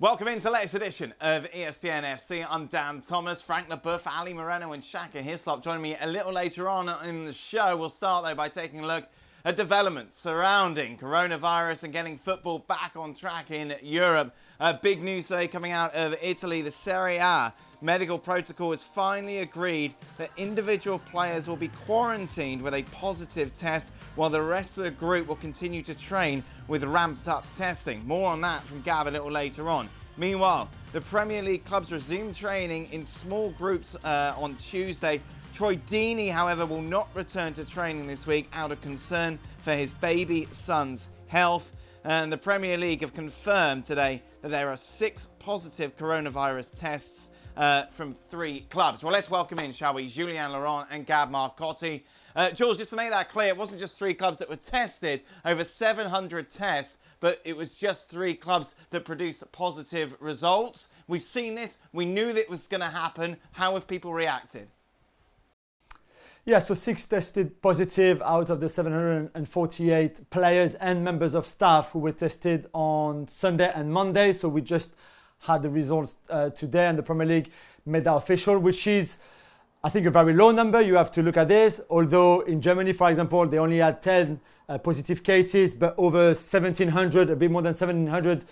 Welcome into the latest edition of ESPN FC. I'm Dan Thomas, Frank LeBeuf, Ali Moreno and Shaka Hislop joining me a little later on in the show. We'll start though by taking a look at developments surrounding coronavirus and getting football back on track in Europe. Big news today coming out of Italy. The Serie A medical protocol has finally agreed that individual players will be quarantined with a positive test while the rest of the group will continue to train with ramped up testing. More on that from Gav a little later on. Meanwhile, the Premier League clubs resumed training in small groups on Tuesday. Troy Deeney, however, will not return to training this week out of concern for his baby son's health. And the Premier League have confirmed today that there are 6 positive coronavirus tests from 3 clubs. Well, let's welcome in, shall we, Julien and Gab Marcotti. Jules, just to make that clear, it wasn't just 3 clubs that were tested, over 700 tests, but it was just 3 clubs that produced positive results. We've seen this, we knew that it was going to happen. How have people reacted? Yeah, so 6 tested positive out of the 748 players and members of staff who were tested on Sunday and Monday. So we just had the results today, and the Premier League made that official, which is, I think, a very low number. You have to look at this. Although in Germany, for example, they only had 10 positive cases, but over 1,700, a bit more than 1,700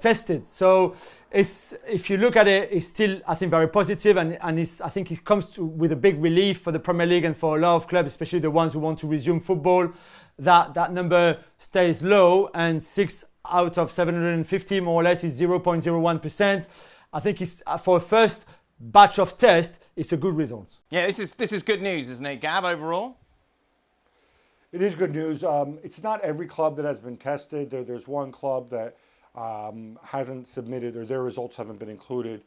tested. So if you look at it, it's still, I think, very positive, and I think it comes with a big relief for the Premier League and for a lot of clubs, especially the ones who want to resume football, that number stays low, and 6 out of 750 more or less is 0.01%. I think it's, for a first batch of tests, it's a good result. Yeah, this is good news, isn't it, Gab, overall? It is good news. It's not every club that has been tested. There's one club that hasn't submitted, or their results haven't been included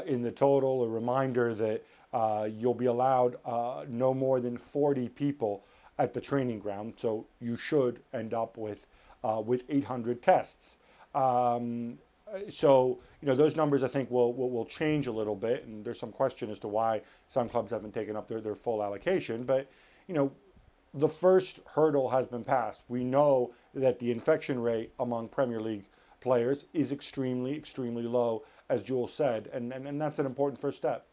in the total. A reminder that you'll be allowed no more than 40 people at the training ground, so you should end up with 800 tests. So, those numbers, I think, will change a little bit, and there's some question as to why some clubs haven't taken up their full allocation. But, the first hurdle has been passed. We know that the infection rate among Premier League players is extremely, extremely low, as Jules said, and that's an important first step.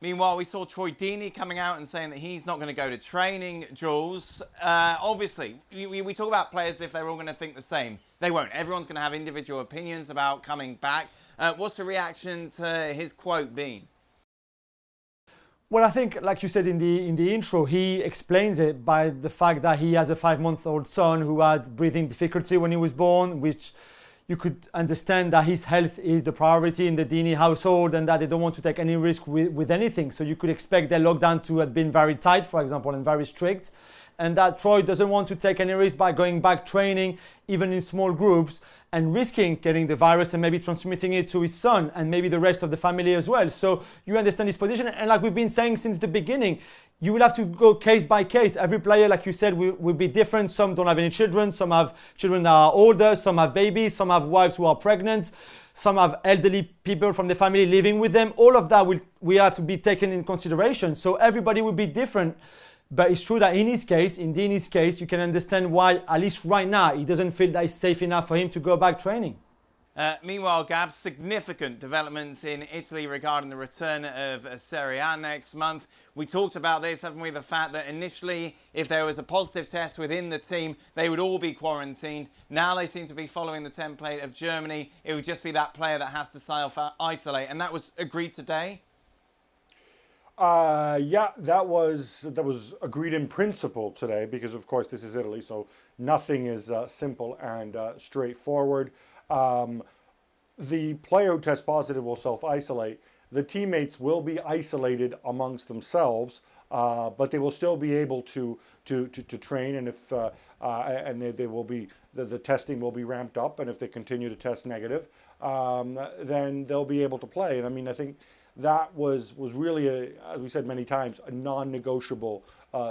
Meanwhile, we saw Troy Deeney coming out and saying that he's not going to go to training, Jules. Obviously, we talk about players if they're all going to think the same. They won't. Everyone's going to have individual opinions about coming back. What's the reaction to his quote been? Well, I think, like you said in the intro, he explains it by the fact that he has a 5-month-old son who had breathing difficulty when he was born, which you could understand that his health is the priority in the Deeney household and that they don't want to take any risk with anything. So you could expect their lockdown to have been very tight, for example, and very strict. And that Troy doesn't want to take any risk by going back training, even in small groups, and risking getting the virus and maybe transmitting it to his son and maybe the rest of the family as well. So you understand his position. And like we've been saying since the beginning, you will have to go case by case. Every player, like you said, will be different. Some don't have any children. Some have children that are older. Some have babies. Some have wives who are pregnant. Some have elderly people from the family living with them. All of that will have to be taken in consideration. So everybody will be different. But it's true that in his case, in Deeney's case, you can understand why, at least right now, he doesn't feel that it's safe enough for him to go back training. Meanwhile, Gab, significant developments in Italy regarding the return of Serie A next month. We talked about this, haven't we? The fact that initially, if there was a positive test within the team, they would all be quarantined. Now they seem to be following the template of Germany. It would just be that player that has to self-isolate. And that was agreed today? Yeah, that was agreed in principle today, because of course this is Italy, so nothing is simple and straightforward. The player who tests positive will self-isolate. The teammates will be isolated amongst themselves, but they will still be able to train, and if they will be the testing will be ramped up, and if they continue to test negative, then they'll be able to play. And I mean, I think that was really, as we said many times, a non-negotiable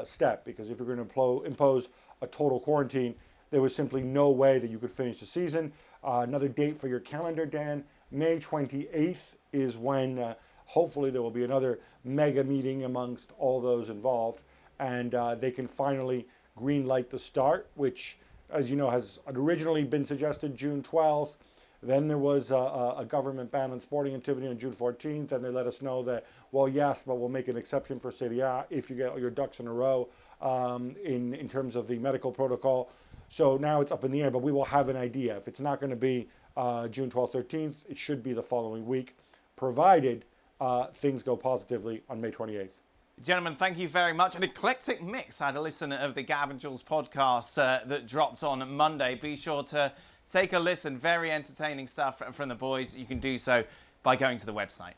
step, because if you're going to impose a total quarantine, there was simply no way that you could finish the season. Another date for your calendar, Dan, May 28th is when hopefully there will be another mega meeting amongst all those involved, and they can finally green light the start, which, as you know, has originally been suggested June 12th. Then there was a government ban on sporting activity on June 14th, and they let us know that, well, yes, but we'll make an exception for Serie A if you get all your ducks in a row in terms of the medical protocol. So now it's up in the air, but we will have an idea. If it's not going to be June 12th, 13th, it should be the following week, provided things go positively on May 28th. Gentlemen, thank you very much. An eclectic mix. I had a listen of the Gab and Jules podcast that dropped on Monday. Be sure to take a listen. Very entertaining stuff from the boys. You can do so by going to the website.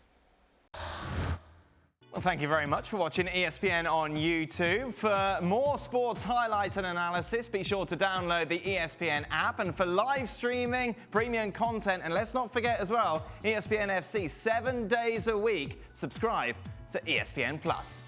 Well, thank you very much for watching ESPN on YouTube. For more sports highlights and analysis, be sure to download the ESPN app. And for live streaming, premium content, and let's not forget as well, ESPN FC 7 days a week. Subscribe to ESPN Plus.